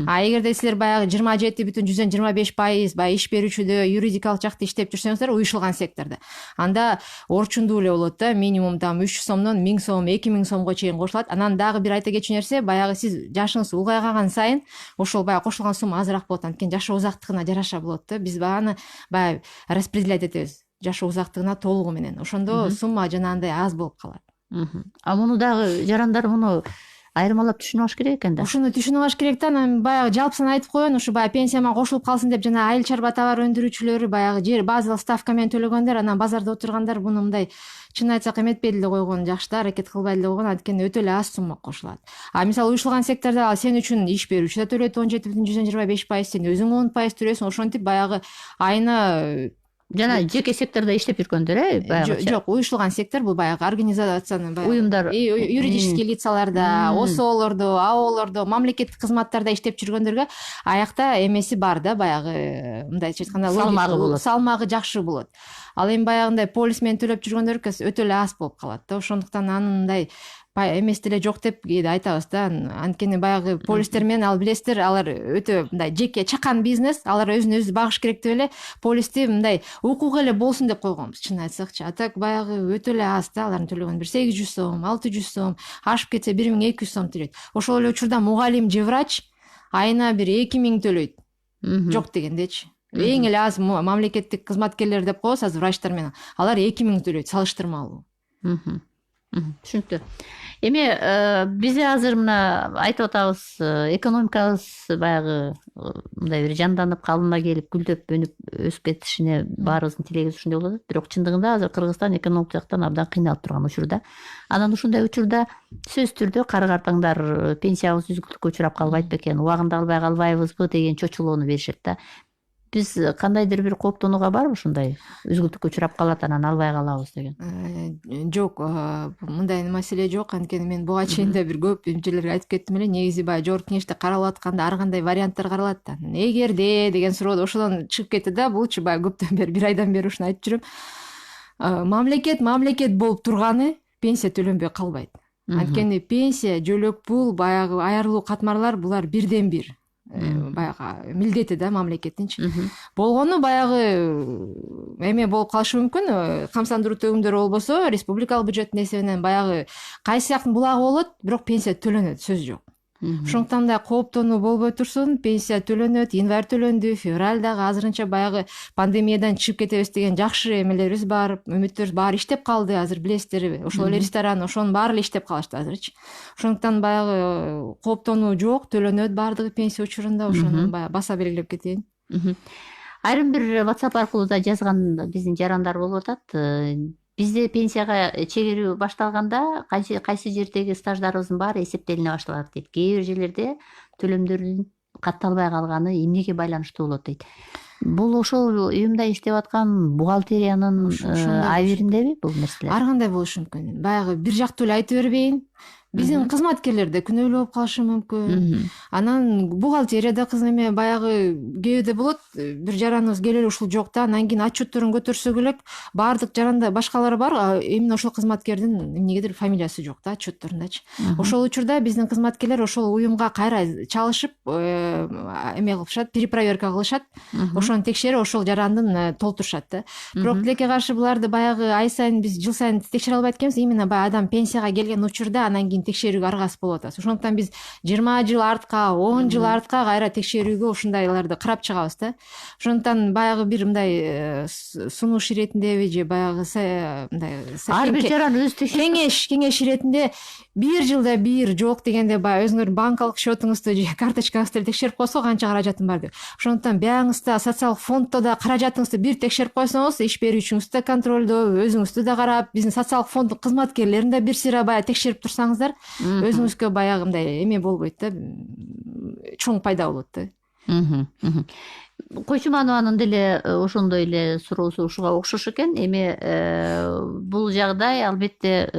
А эгерде силер баягы 27,25% баягы иш берүүчүдө, юридикалык жакта иштеп жүрсөңүздөр, уюшулган сектордо, анда орчундуу эле болот да, минимум там 300 сомдон 1000 сом, 2000 сомго чейин кошулат. Анан дагы бир айта кетчү нерсе, баягы сиз жашыңыз улгайган сайын ошол баягы кошулган сумма азыраак болот. Анткени жашоо узактыгына жараша болот да. Биз аны баягы распределять этебиз жашоо узактыгына толугу менен. Ошондо сумма жанагындай аз болуп калат. А муну дагы жарандар муну айырмалап түшүнүп алыш керек экен да. Ушуну түшүнүп алыш керек да. Анан баягы жалпысын айтып коеюн, ушу баягы пенсияма кошулуп калсын деп жана айыл чарба товар өндүрүүчүлөрү баягы жер базалык ставка менен төлөгөндөр, анан базарда отургандар буну мындай чын айтсак эметпей деле койгон жакшы да, аракет кылбай деле койгон, анткени өтө эле аз сумма кошулат. А мисалы уюшулган сектордо ал сен үчүн иш берүүчү да төлөйт 17,125%, сен өзүң 10% төлөйсүң. Ошентип баягы айына жана жеке сектордо иштеп жүргөндөр баягы жок, уюшулган сектор бул баягы организацияны уюмдар юридический лицаларда, ОСОлордо, АОлордо, мамлекеттик кызматтарда иштеп жүргөндөргө аякта эмеси бар да, баягы мындайча айтканда салмагы болот, салмагы жакшы болот. Ал эми баягындай полис менен төлөп жүргөндөр өтө эле аз болуп калат да. Ошондуктан анындай эмес деле жок деп кээде айтабыз да. Анткени баягы полистер менен, ал билесиздер, алар өтө мындай жеке чакан бизнес, алар өзүн өзү багыш керек деп эле полисти мындай укугу эле болсун деп койгонбуз, чын айтсакчы. А так баягы өтө эле аз да, алардын төлөгөнү бир 800 сом, 600 сом, ашып кетсе 1200 сом төлөйт. Ошол эле учурда мугалим же врач айына бир 2000 төлөйт. Жок дегендечи. Эң эле аз мамлекеттик кызматкерлер деп коебуз азыр врачтар менен. Алар 2000 төлөйт салыштырмалуу. Түшүнүктүү. Эми биз азыр мына айтып атабыз, экономикабыз баягы мындай бир жанданып, калыбына келип, гүлдөп, өнүп өсүп кетишине баарыбыздын тилегибиз ушундай болуп атат. Бирок чындыгында азыр Кыргызстан экономикалык жактан абдан кыйналып турган учурда. Анан ушундай учурда сөзсүз түрдө кара картаңдар пенсиябыз үзгүлтүккө учурап калбайт бекен, убагында албай калбайбызбы деген чочулоону беришет да. Биз кандайдыр бир кооптонууга барбы ушундай үзгүлтүккө учурап калат, анан албай калабыз деген? Жок, мындай маселе жок. Анткени мен буга чейин да бир көп жерлерге айтып кеттим эле. Негизи баягы жогорку кеңеште каралып атканда ар кандай варианттар каралат да. Эгерде деген суроо ошодон чыгып кетти да. Булчу баягы көптөн бери, бир айдан бери ушуну айтып жүрөм. Мамлекет болуп турганы пенсия төлөнбөй калбайт. Анткени пенсия, жөлөк пул, баягы айырылуу катмарлар булар бирден бир. Баягы милдети да мамлекеттинчи. Болгону баягы эме болуп калышы мүмкүн. Камсандыруу төгүмдөрү болбосо, республикалык бюджеттин эсебинен баягы кайсы сыяктын булагы болот, бирок пенсия төлөнөт, сөз жок. Ошондуктан да кооптонуу болбой турсун, пенсия төлөнөт, январь төлөндү, февралдагы азырынча баягы пандемиядан чыгып кетебиз деген жакшы эмелерибиз бар, үмүттөрүбүз баары иштеп калды. Азыр билесиздер, ошол эле ресторан, ошонун баары эле иштеп калышты азырчы. Ошондуктан баягы кооптонуу жок, төлөнөт баардыгы пенсия учурунда. Ошону баягы баса белгилеп кетейин. Айрым бир WhatsApp аркылуу да жазган биздин жарандар болуп атат. Бизде пенсияга чегерүү башталганда кайсы жердеги стаждарыбыздын баары эсептелине башталат дейт. Кээ бир жерлерде төлөмдөрдүн катталбай калганы эмнеге байланыштуу болот дейт. Бул ошол уюмда иштеп аткан бухгалтериянын абириндеби бул нерселер? Ар кандай болушу мүмкүн. Баягы бир жактуу эле айта бербейин. Биздин кызматкерлер да күнөөлүү болуп калышы мүмкүн. Анан бухгалтерияда кызмеме баягы кээде болот, бир жараныбыз келели ушул жок да, анан кийин отчетторун көтөрсөк элек баардык жаранда башкалары бар, именно ошол кызматкердин эмнегедир фамилиясы жок да отчетторундачы. Ошол учурда биздин кызматкерлер ошол уюмга кайра чалышып, эме кылышат, перепроверка кылышат. Ошону текшерип, ошол жарандын толтурушат да. Бирок тилекке каршы буларды баягы ай сайын биз жыл сайын текшере албайт экенбиз. Именно баягы адам пенсияга келген учурда анан кийин текшерүүгө аргасыз болуп атабыз. Ошондуктан биз 20 жыл артка, 10 жыл артка кайра текшерүүгө ушундайларды карап чыгабыз да. Ошондуктан баягы бир мындай сунуш иретиндеби же баягы мындай ар бир жаран өз кеңеш иретинде бир жылда бир жок дегенде баягы өзүңөрдүн банкалык счетуңузду же карточкаңызды текшерип койсо канча каражатым бар деп. Ошондуктан бияңызда социалдык фонддо да каражатыңызды бир текшерип койсоңуз, иш берүүчүңүздү да контролдоо, өзүңүздү да карап, биздин социалдык фонддун кызматкерлерин да бир сыйра баягы текшерип турсаңыздар, өзүңүзгө баягы мындай эме болбойт да, чоң пайда болот да. Койчуманованын деле ошондой эле суроосу ушуга окшош экен. Эми бул жагдай албетте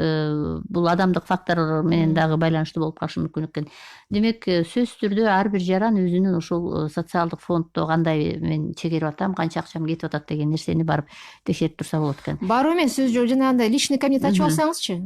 бул адамдык фактор менен дагы байланыштуу болуп калышы мүмкүн экен. Демек сөзсүз түрдө ар бир жаран өзүнүн ошол социалдык фонддо кандай мен чегерип атам, канча акчам кетип атат деген нерсени барып текшерип турса болот экен. Баруу эмес, сөз жок, жанагындай личный кабинет ачып алсаңызчы,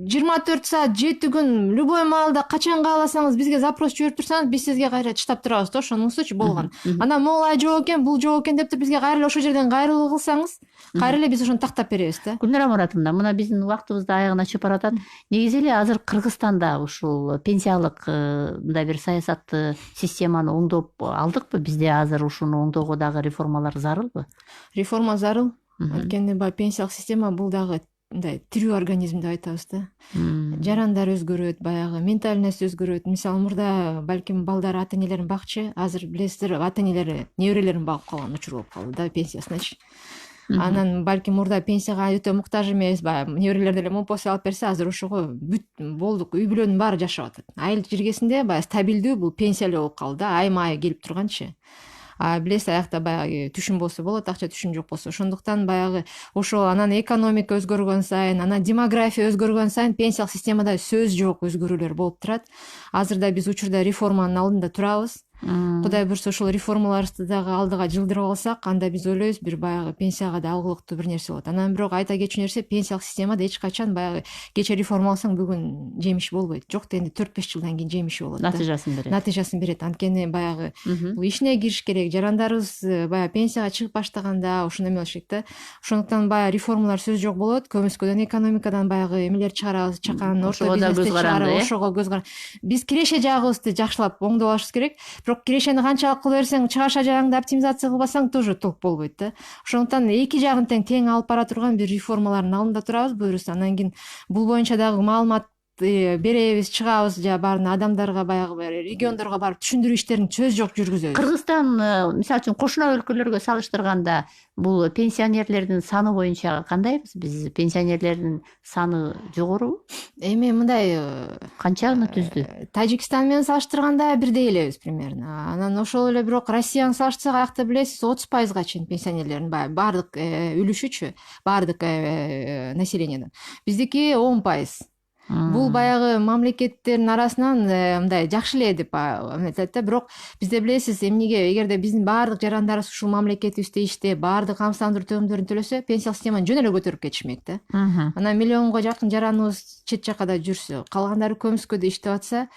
24 саат 7 күн любой маалда качан кааласаңыз бизге запрос жиберип турсаңыз, биз сизге кайра чыштап турабыз да, ошонусучу болгон. Анан могул ай жок экен, бул жок экен деп туруп бизге кайра эле ошол жерден кайрылуу кылсаңыз, кайра эле биз ошону тактап беребиз да. Гүлнара Муратовна, мына биздин убактыбыз да аягына чыгып баратат. Негизи эле азыр Кыргызстанда ушул пенсиялык мындай бир саясатты, системаны оңдоп алдыкпы? Бизде азыр ушуну оңдоого дагы реформалар зарылбы? Реформа зарыл. Анткени баягы пенсиялык система бул дагы мындай тирүү организм деп айтабыз да. Жарандар өзгөрөт, баягы ментальность өзгөрөт. Мисалы мурда балким балдар ата энелерин бакчы, азыр билесиздер, ата энелери неберелерин багып калган учур болуп калды да пенсиясыначы. Анан балким мурда пенсияга өтө муктаж эмес, баягы неберелер деле мопосия алып берсе, азыр ошого бүт болдук, үй бүлөнүн баары жашап атат. Айыл жергесинде баягы стабилдүү бул пенсия эле болуп калды да, айма ай келип турганчы. Билесиз, аякта баягы түшүм болсо болот, акча түшүм жок болсо. Ошондуктан баягы ошо анан экономика өзгөргөн сайын, анан демография өзгөргөн сайын пенсиялык системада сөз жок өзгөрүүлөр болуп турат. Азыр да биз учурда реформанын алдында турабыз. Кудай буюрса ошол реформаларыбызды дагы алдыга жылдырып алсак, анда биз ойлойбуз бир баягы пенсияга да алгылыктуу бир нерсе болот. Анан бирок айта кетчү нерсе, пенсиялык системада эч качан баягы кечээ реформа алсаң бүгүн жемиш болбойт. Жок дегенде 4-5 жылдан кийин жемиши болот. Натыйжасын берет. Анткени баягы бул ишине кириш керек. Жарандарыбыз баягы пенсияга чыгып баштаганда ошондой эмне болуш керек да. Ошондуктан баягы реформалар сөз жок болот. Көмүскөдөн экономикадан баягы эмелер чыгарабыз, чакан орто бизнести чыгарып, ошого көз каранды. Биз киреше жагыбызды жакшылап оңдоп алышыбыз керек. Бирок кирешени канчалык кыла берсең, чыгаша жагыңды оптимизация кылбасаң тоже толк болбойт да. Ошондуктан эки жагын тең алып бара турган бир реформалардын алдында турабыз буюрса. Анан кийин бул боюнча дагы маалымат беребиз, чыгабыз, же баарын адамдарга баягы региондорго барып түшүндүрүү иштерин сөз жок жүргүзөбүз. Кыргызстан мисалы үчүн кошуна өлкөлөргө салыштырганда бул пенсионерлердин саны боюнча кандайбыз? Биз пенсионерлердин саны жогорубу? Эми мындай канчаны түздү? Тажикстан менен салыштырганда бирдей элебиз примерно. Анан ошол эле бирок Россия менен салыштырсак, аякта билесиз 30%га чейин пенсионерлердин баардык үлүшүчү, баардык населениеден. Биздики 10%. Бул баягы мамлекеттердин арасынан мындай жакшы эле деп айтат да. Бирок бизде билесиз, эмнеге эгерде биздин баардык жарандарыбыз ушул мамлекетибизде иштеп, баардык камсыздандыруу төлөмдөрүн төлөсө, пенсиялык системаны жөн эле көтөрүп кетишмек да. Анан миллионго жакын жараныбыз чет жакада жүрсө, калгандары көмүскөдө иштеп атса,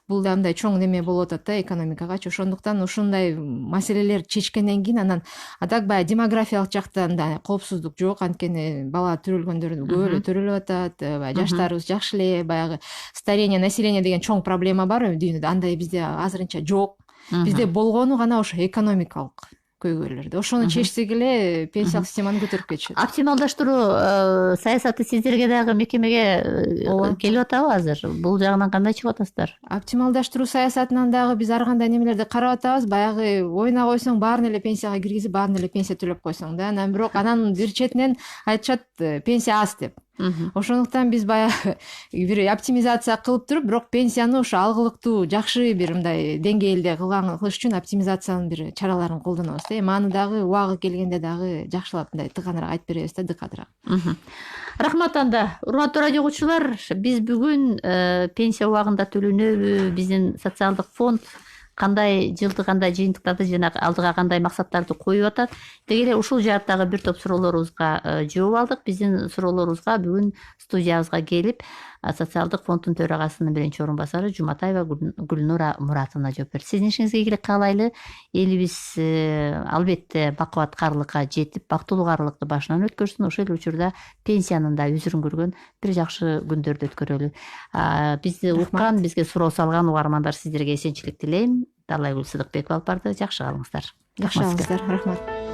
бул да мындай чоң неме болуп атат да экономикагачы. Ошондуктан ушундай маселелер чечкенден кийин анан так баягы демографиялык жактан да коопсуздук жок. Анткени бала төрөлгөндөр көп эле төрөлүп атат, жаштарыбыз жакшы эле, баягы старение населения деген чоң проблема бар дүйнөдө. Андай бизде азырынча жок. Бизде болгону гана ошо экономикалык көйгөйлөрдө. Ошону чечсек эле пенсиялык системаны көтөрүп кетишет. Оптималдаштыруу саясаты сиздерге дагы мекемеге келип атабы азыр? Бул жагынан кандай чыгып атасыздар? Оптималдаштыруу саясатынан дагы биз ар кандай немелерди карап атабыз. Баягы ойна койсоң баарын эле пенсияга киргизип, баарын эле пенсия төлөп койсоң да. Анан бирок анан бир четинен айтышат пенсия аз деп. Ошондуктан биз баягы бир оптимизация кылып туруп, бирок пенсияны ошо алгылыктуу жакшы бир мындай деңгээлде кылыш үчүн оптимизациянын бир чараларын колдонобуз да. Эми аны дагы убагы келгенде дагы жакшылап мындай тыганыраак айтып беребиз да, дыкатыраак. Рахмат анда. Урматтуу радио угуучулар, биз бүгүн пенсия убагында төлөнөбү, биздин социалдык фонд кандай жылды кандай жыйынтыктарды жана алдыга кандай максаттарды коюп атат, деги эле ушул жааттагы бир топ суроолорубузга жооп алдык. Биздин суроолорубузга бүгүн студиябызга келип социалдык фонддун төрагасынын биринчи орун басары Жуматаева Гүлнура Муратовна жооп берди. Сиздин ишиңизге ийгилик каалайлы. Элибиз албетте бакубаткарлыкка жетип, бактылуу каарылыкты башынан өткөрсүн. Ошол эле учурда пенсиянын да үзүрүн көргөн бир жакшы күндөрдү өткөрөлү. Бизди уккан, бизге суроо салган угармандар сиздерге эсенчилик тилейм. Далайгүл Сыдыкбекова алып барды. Жакшы калыңыздар. Жакшы калыңыздар. Рахмат.